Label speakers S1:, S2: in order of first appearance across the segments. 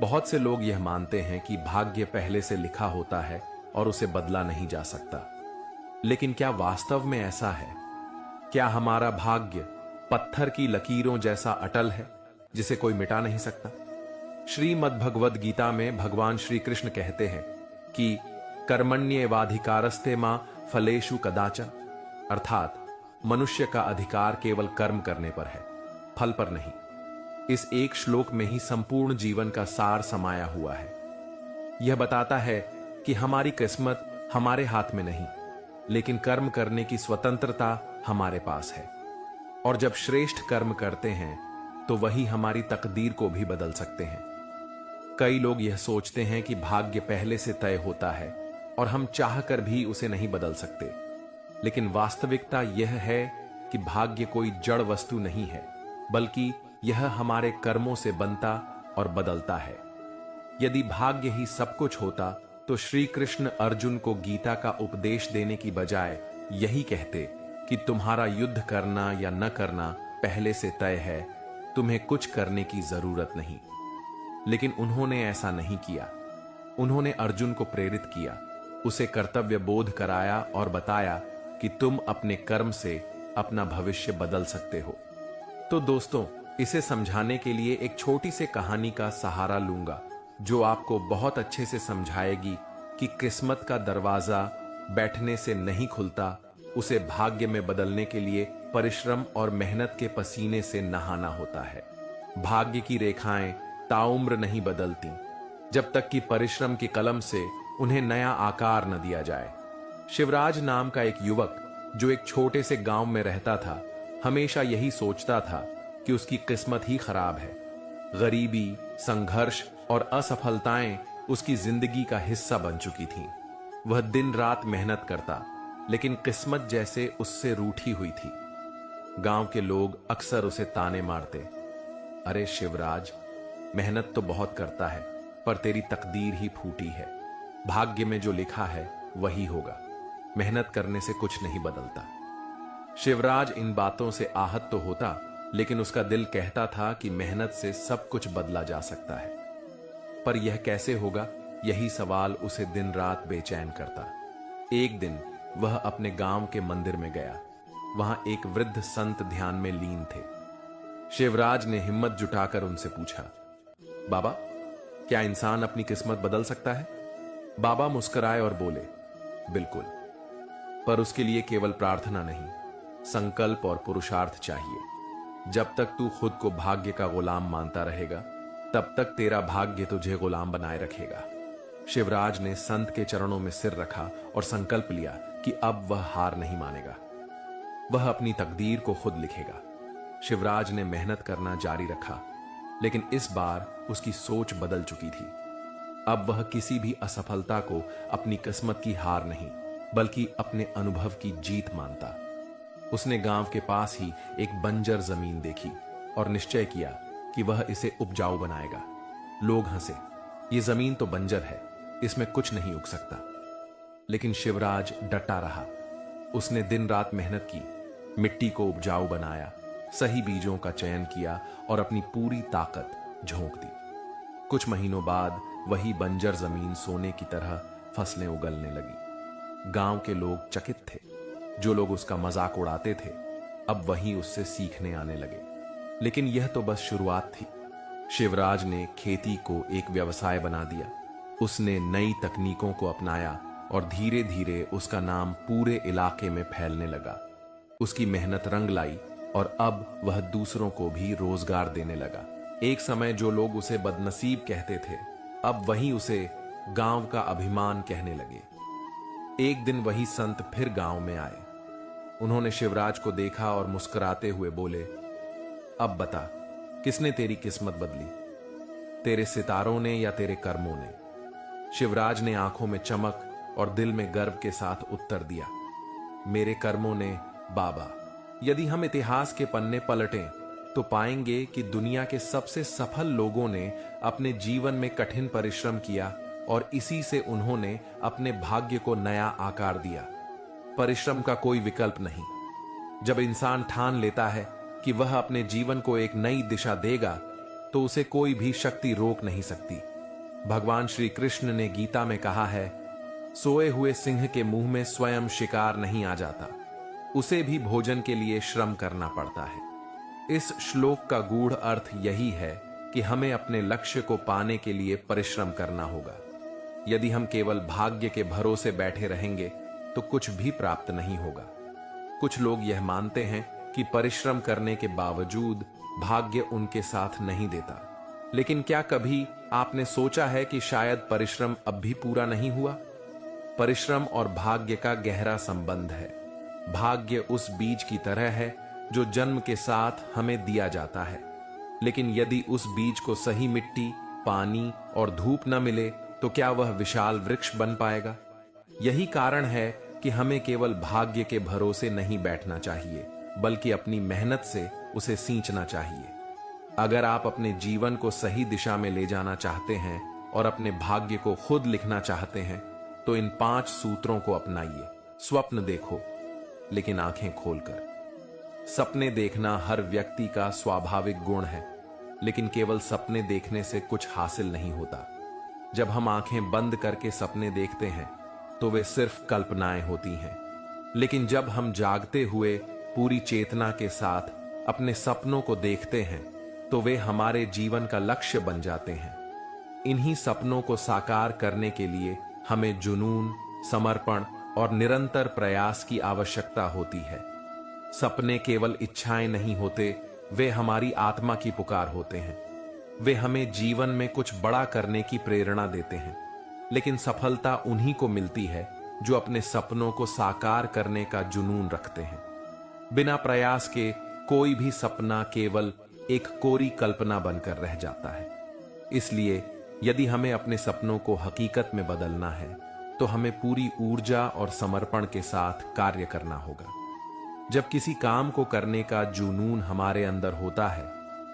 S1: बहुत से लोग यह मानते हैं कि भाग्य पहले से लिखा होता है और उसे बदला नहीं जा सकता। लेकिन क्या वास्तव में ऐसा है? क्या हमारा भाग्य पत्थर की लकीरों जैसा अटल है जिसे कोई मिटा नहीं सकता? श्रीमद् भगवद गीता में भगवान श्री कृष्ण कहते हैं कि कर्मण्येवाधिकारस्ते मां फलेषु कदाचन, अर्थात मनुष्य का अधिकार केवल कर्म करने पर है, फल पर नहीं। इस एक श्लोक में ही संपूर्ण जीवन का सार समाया हुआ है। यह बताता है कि हमारी किस्मत हमारे हाथ में नहीं, लेकिन कर्म करने की स्वतंत्रता हमारे पास है। और जब श्रेष्ठ कर्म करते हैं तो वही हमारी तकदीर को भी बदल सकते हैं। कई लोग यह सोचते हैं कि भाग्य पहले से तय होता है और हम चाहकर भी उसे नहीं बदल सकते। लेकिन वास्तविकता यह है कि भाग्य कोई जड़ वस्तु नहीं है, बल्कि यह हमारे कर्मों से बनता और बदलता है। यदि भाग्य ही सब कुछ होता तो श्री कृष्ण अर्जुन को गीता का उपदेश देने की बजाय यही कहते कि तुम्हारा युद्ध करना या न करना पहले से तय है, तुम्हें कुछ करने की जरूरत नहीं। लेकिन उन्होंने ऐसा नहीं किया। उन्होंने अर्जुन को प्रेरित किया, उसे कर्तव्य बोध कराया और बताया कि तुम अपने कर्म से अपना भविष्य बदल सकते हो। तो दोस्तों, इसे समझाने के लिए एक छोटी सी कहानी का सहारा लूंगा जो आपको बहुत अच्छे से समझाएगी कि किस्मत का दरवाजा बैठने से नहीं खुलता, उसे भाग्य में बदलने के लिए परिश्रम और मेहनत के पसीने से नहाना होता है। भाग्य की रेखाएं ताउम्र नहीं बदलती जब तक कि परिश्रम की कलम से उन्हें नया आकार न दिया जाए। शिवराज नाम का एक युवक जो एक छोटे से गांव में रहता था, हमेशा यही सोचता था कि उसकी किस्मत ही खराब है। गरीबी, संघर्ष और असफलताएं उसकी जिंदगी का हिस्सा बन चुकी थीं। वह दिन रात मेहनत करता, लेकिन किस्मत जैसे उससे रूठी हुई थी। गांव के लोग अक्सर उसे ताने मारते, अरे शिवराज, मेहनत तो बहुत करता है, पर तेरी तकदीर ही फूटी है। भाग्य में जो लिखा है वही होगा, मेहनत करने से कुछ नहीं बदलता। शिवराज इन बातों से आहत तो होता, लेकिन उसका दिल कहता था कि मेहनत से सब कुछ बदला जा सकता है। पर यह कैसे होगा, यही सवाल उसे दिन रात बेचैन करता। एक दिन वह अपने गांव के मंदिर में गया। वहां एक वृद्ध संत ध्यान में लीन थे। शिवराज ने हिम्मत जुटाकर उनसे पूछा, बाबा, क्या इंसान अपनी किस्मत बदल सकता है? बाबा मुस्कुराए और बोले, बिल्कुल, पर उसके लिए केवल प्रार्थना नहीं, संकल्प और पुरुषार्थ चाहिए। जब तक तू खुद को भाग्य का गुलाम मानता रहेगा, तब तक तेरा भाग्य तुझे गुलाम बनाए रखेगा। शिवराज ने संत के चरणों में सिर रखा और संकल्प लिया कि अब वह हार नहीं मानेगा। वह अपनी तकदीर को खुद लिखेगा। शिवराज ने मेहनत करना जारी रखा, लेकिन इस बार उसकी सोच बदल चुकी थी। अब वह किसी भी असफलता को अपनी किस्मत की हार नहीं, बल्कि अपने अनुभव की जीत मानता। उसने गांव के पास ही एक बंजर जमीन देखी और निश्चय किया कि वह इसे उपजाऊ बनाएगा। लोग हंसे, ये जमीन तो बंजर है, इसमें कुछ नहीं उग सकता। लेकिन शिवराज डटा रहा। उसने दिन रात मेहनत की, मिट्टी को उपजाऊ बनाया, सही बीजों का चयन किया और अपनी पूरी ताकत झोंक दी। कुछ महीनों बाद वही बंजर जमीन सोने की तरह फसलें उगलने लगी। गांव के लोग चकित थे। जो लोग उसका मजाक उड़ाते थे, अब वहीं उससे सीखने आने लगे। लेकिन यह तो बस शुरुआत थी। शिवराज ने खेती को एक व्यवसाय बना दिया। उसने नई तकनीकों को अपनाया और धीरे धीरे उसका नाम पूरे इलाके में फैलने लगा। उसकी मेहनत रंग लाई और अब वह दूसरों को भी रोजगार देने लगा। एक समय जो लोग उसे बदनसीब कहते थे, अब वही उसे गांव का अभिमान कहने लगे। एक दिन वही संत फिर गांव में आए। उन्होंने शिवराज को देखा और मुस्कुराते हुए बोले, अब बता, किसने तेरी किस्मत बदली, तेरे सितारों ने या तेरे कर्मों ने? शिवराज ने आंखों में चमक और दिल में गर्व के साथ उत्तर दिया, मेरे कर्मों ने बाबा। यदि हम इतिहास के पन्ने पलटें तो पाएंगे कि दुनिया के सबसे सफल लोगों ने अपने जीवन में कठिन परिश्रम किया और इसी से उन्होंने अपने भाग्य को नया आकार दिया। परिश्रम का कोई विकल्प नहीं। जब इंसान ठान लेता है कि वह अपने जीवन को एक नई दिशा देगा, तो उसे कोई भी शक्ति रोक नहीं सकती। भगवान श्री कृष्ण ने गीता में कहा है, सोए हुए सिंह के मुंह में स्वयं शिकार नहीं आ जाता, उसे भी भोजन के लिए श्रम करना पड़ता है। इस श्लोक का गूढ़ अर्थ यही है कि हमें अपने लक्ष्य को पाने के लिए परिश्रम करना होगा। यदि हम केवल भाग्य के भरोसे बैठे रहेंगे तो कुछ भी प्राप्त नहीं होगा। कुछ लोग यह मानते हैं कि परिश्रम करने के बावजूद भाग्य उनके साथ नहीं देता। लेकिन क्या कभी आपने सोचा है कि शायद परिश्रम अब भी पूरा नहीं हुआ? परिश्रम और भाग्य का गहरा संबंध है। भाग्य उस बीज की तरह है जो जन्म के साथ हमें दिया जाता है, लेकिन यदि उस बीज को सही मिट्टी, पानी और धूप न मिले तो क्या वह विशाल वृक्ष बन पाएगा? यही कारण है कि हमें केवल भाग्य के भरोसे नहीं बैठना चाहिए, बल्कि अपनी मेहनत से उसे सींचना चाहिए। अगर आप अपने जीवन को सही दिशा में ले जाना चाहते हैं और अपने भाग्य को खुद लिखना चाहते हैं, तो इन 5 सूत्रों को अपनाइए। स्वप्न देखो, लेकिन आंखें खोलकर। सपने देखना हर व्यक्ति का स्वाभाविक गुण है, लेकिन केवल सपने देखने से कुछ हासिल नहीं होता। जब हम आंखें बंद करके सपने देखते हैं तो वे सिर्फ कल्पनाएं होती हैं, लेकिन जब हम जागते हुए पूरी चेतना के साथ अपने सपनों को देखते हैं तो वे हमारे जीवन का लक्ष्य बन जाते हैं। इन्हीं सपनों को साकार करने के लिए हमें जुनून, समर्पण और निरंतर प्रयास की आवश्यकता होती है। सपने केवल इच्छाएं नहीं होते, वे हमारी आत्मा की पुकार होते हैं। वे हमें जीवन में कुछ बड़ा करने की प्रेरणा देते हैं, लेकिन सफलता उन्हीं को मिलती है जो अपने सपनों को साकार करने का जुनून रखते हैं। बिना प्रयास के कोई भी सपना केवल एक कोरी कल्पना बनकर रह जाता है। इसलिए यदि हमें अपने सपनों को हकीकत में बदलना है तो हमें पूरी ऊर्जा और समर्पण के साथ कार्य करना होगा। जब किसी काम को करने का जुनून हमारे अंदर होता है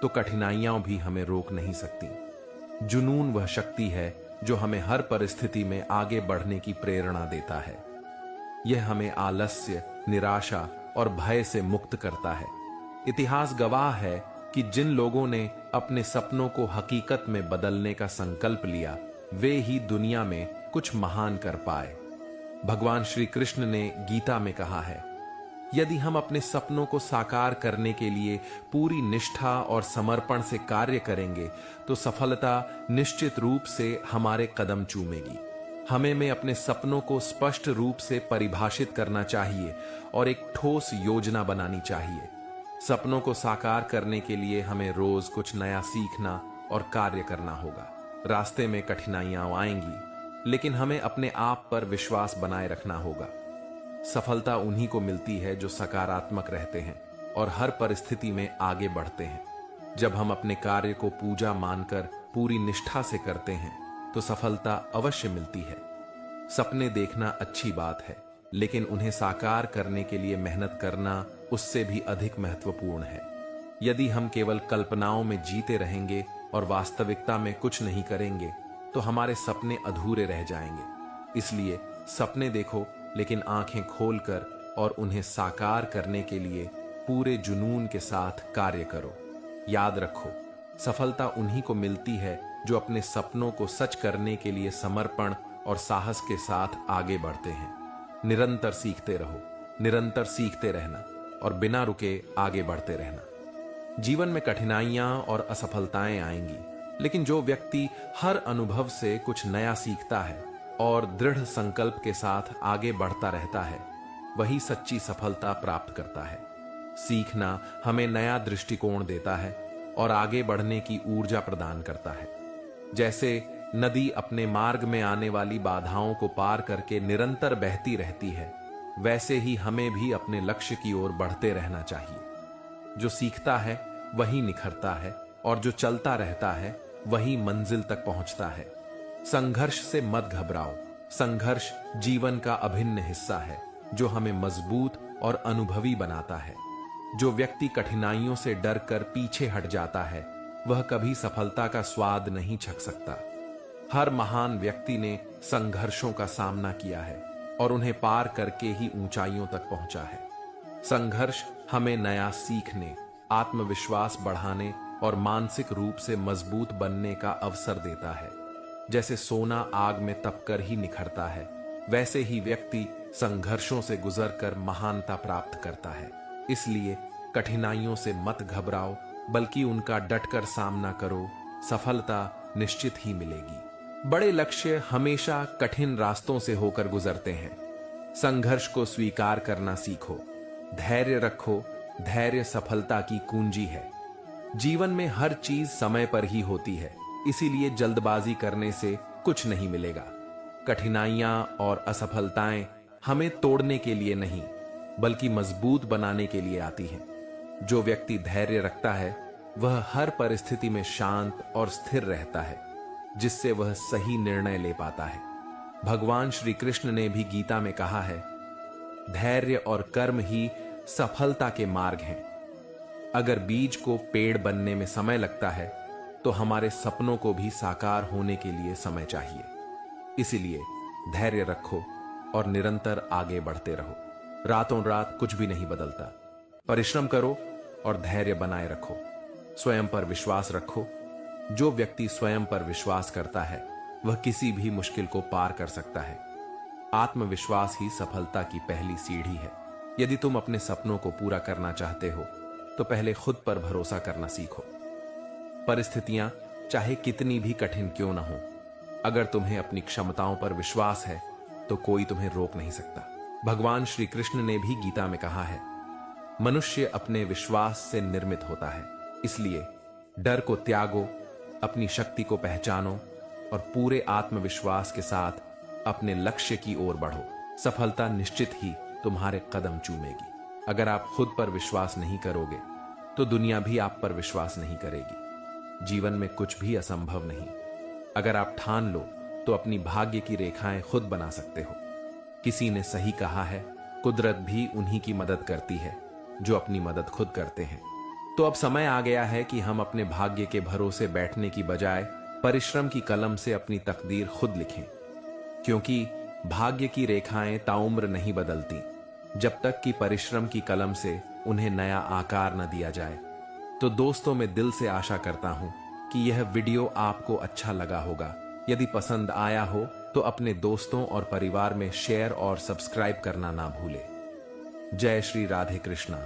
S1: तो कठिनाइयां भी हमें रोक नहीं सकती। जुनून वह शक्ति है जो हमें हर परिस्थिति में आगे बढ़ने की प्रेरणा देता है। यह हमें आलस्य, निराशा और भय से मुक्त करता है। इतिहास गवाह है कि जिन लोगों ने अपने सपनों को हकीकत में बदलने का संकल्प लिया, वे ही दुनिया में कुछ महान कर पाए। भगवान श्री कृष्ण ने गीता में कहा है, यदि हम अपने सपनों को साकार करने के लिए पूरी निष्ठा और समर्पण से कार्य करेंगे तो सफलता निश्चित रूप से हमारे कदम चूमेगी। हमें में अपने सपनों को स्पष्ट रूप से परिभाषित करना चाहिए और एक ठोस योजना बनानी चाहिए। सपनों को साकार करने के लिए हमें रोज कुछ नया सीखना और कार्य करना होगा। रास्ते में कठिनाइयां आएंगी, लेकिन हमें अपने आप पर विश्वास बनाए रखना होगा। सफलता उन्हीं को मिलती है जो सकारात्मक रहते हैं और हर परिस्थिति में आगे बढ़ते हैं। जब हम अपने कार्य को पूजा मानकर पूरी निष्ठा से करते हैं तो सफलता अवश्य मिलती है। सपने देखना अच्छी बात है, लेकिन उन्हें साकार करने के लिए मेहनत करना उससे भी अधिक महत्वपूर्ण है। यदि हम केवल कल्पनाओं में जीते रहेंगे और वास्तविकता में कुछ नहीं करेंगे तो हमारे सपने अधूरे रह जाएंगे। इसलिए सपने देखो, लेकिन आंखें खोलकर, और उन्हें साकार करने के लिए पूरे जुनून के साथ कार्य करो। याद रखो, सफलता उन्हीं को मिलती है जो अपने सपनों को सच करने के लिए समर्पण और साहस के साथ आगे बढ़ते हैं। निरंतर सीखते रहो, निरंतर सीखते रहना और बिना रुके आगे बढ़ते रहना। जीवन में कठिनाइयां और असफलताएं आएंगी, लेकिन जो व्यक्ति हर अनुभव से कुछ नया सीखता है और दृढ़ संकल्प के साथ आगे बढ़ता रहता है, वही सच्ची सफलता प्राप्त करता है। सीखना हमें नया दृष्टिकोण देता है और आगे बढ़ने की ऊर्जा प्रदान करता है। जैसे नदी अपने मार्ग में आने वाली बाधाओं को पार करके निरंतर बहती रहती है, वैसे ही हमें भी अपने लक्ष्य की ओर बढ़ते रहना चाहिए। जो सीखता है वही निखरता है और जो चलता रहता है वही मंजिल तक पहुंचता है। संघर्ष से मत घबराओ। संघर्ष जीवन का अभिन्न हिस्सा है जो हमें मजबूत और अनुभवी बनाता है। जो व्यक्ति कठिनाइयों से डरकर पीछे हट जाता है वह कभी सफलता का स्वाद नहीं चख सकता। हर महान व्यक्ति ने संघर्षों का सामना किया है और उन्हें पार करके ही ऊंचाइयों तक पहुंचा है। संघर्ष हमें नया सीखने, आत्मविश्वास बढ़ाने और मानसिक रूप से मजबूत बनने का अवसर देता है। जैसे सोना आग में तपकर ही निखरता है, वैसे ही व्यक्ति संघर्षों से गुजरकर महानता प्राप्त करता है। इसलिए कठिनाइयों से मत घबराओ, बल्कि उनका डटकर सामना करो। सफलता निश्चित ही मिलेगी। बड़े लक्ष्य हमेशा कठिन रास्तों से होकर गुजरते हैं। संघर्ष को स्वीकार करना सीखो, धैर्य रखो। धैर्य सफलता की कुंजी है। जीवन में हर चीज समय पर ही होती है, इसीलिए जल्दबाजी करने से कुछ नहीं मिलेगा। कठिनाइयां और असफलताएं हमें तोड़ने के लिए नहीं, बल्कि मजबूत बनाने के लिए आती हैं। जो व्यक्ति धैर्य रखता है वह हर परिस्थिति में शांत और स्थिर रहता है, जिससे वह सही निर्णय ले पाता है। भगवान श्री कृष्ण ने भी गीता में कहा है, धैर्य और कर्म ही सफलता के मार्ग हैं। अगर बीज को पेड़ बनने में समय लगता है, तो हमारे सपनों को भी साकार होने के लिए समय चाहिए। इसीलिए धैर्य रखो और निरंतर आगे बढ़ते रहो। रातों रात कुछ भी नहीं बदलता। परिश्रम करो और धैर्य बनाए रखो। स्वयं पर विश्वास रखो। जो व्यक्ति स्वयं पर विश्वास करता है वह किसी भी मुश्किल को पार कर सकता है। आत्मविश्वास ही सफलता की पहली सीढ़ी है। यदि तुम अपने सपनों को पूरा करना चाहते हो तो पहले खुद पर भरोसा करना सीखो। परिस्थितियां चाहे कितनी भी कठिन क्यों न हो, अगर तुम्हें अपनी क्षमताओं पर विश्वास है तो कोई तुम्हें रोक नहीं सकता। भगवान श्री कृष्ण ने भी गीता में कहा है, मनुष्य अपने विश्वास से निर्मित होता है। इसलिए डर को त्यागो, अपनी शक्ति को पहचानो और पूरे आत्मविश्वास के साथ अपने लक्ष्य की ओर बढ़ो। सफलता निश्चित ही तुम्हारे कदम चूमेगी। अगर आप खुद पर विश्वास नहीं करोगे तो दुनिया भी आप पर विश्वास नहीं करेगी। जीवन में कुछ भी असंभव नहीं। अगर आप ठान लो तो अपनी भाग्य की रेखाएं खुद बना सकते हो। किसी ने सही कहा है, कुदरत भी उन्हीं की मदद करती है जो अपनी मदद खुद करते हैं। तो अब समय आ गया है कि हम अपने भाग्य के भरोसे बैठने की बजाय परिश्रम की कलम से अपनी तकदीर खुद लिखें, क्योंकि भाग्य की रेखाएं ताउम्र नहीं बदलती जब तक कि परिश्रम की कलम से उन्हें नया आकार न दिया जाए। तो दोस्तों, मैं दिल से आशा करता हूं कि यह वीडियो आपको अच्छा लगा होगा। यदि पसंद आया हो तो अपने दोस्तों और परिवार में शेयर और सब्सक्राइब करना ना भूलें। जय श्री राधे कृष्णा।